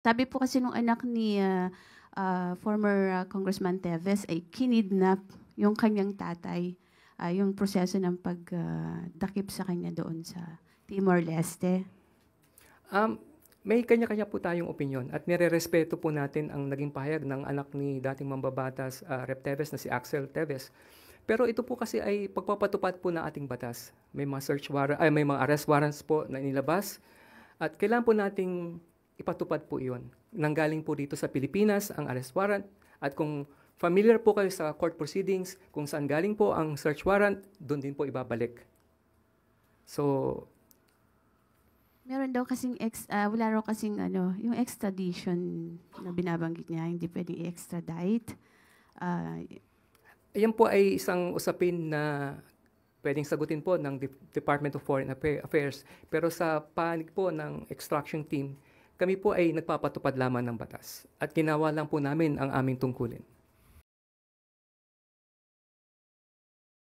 Sabi po kasi nung anak ni former Congressman Teves ay kinidnap yung kanyang tatay. Yung proseso ng pagdakip sa kanya doon sa Timor-Leste. May kanya-kanya po tayong opinyon at nire-respeto po natin ang naging pahayag ng anak ni dating mambabatas Rep. Teves na si Axel Teves. Pero ito po kasi ay pagpapatupad po ng ating batas. May mga may mga arrest warrants po na inilabas at kailangan po nating ipatupad po iyon. Nanggaling po dito sa Pilipinas ang arrest warrant at kung familiar po kayo sa court proceedings, kung saan galing po ang search warrant, doon din po ibabalik. So, Meron daw kasing wala raw kasing yung extradition na binabanggit niya, hindi pwedeng i-extradite. Ayan po ay isang usapin na pwedeng sagutin po ng Department of Foreign Affairs. Pero sa panig po ng extraction team, kami po ay nagpapatupad lamang ng batas. At ginawa lang po namin ang aming tungkulin.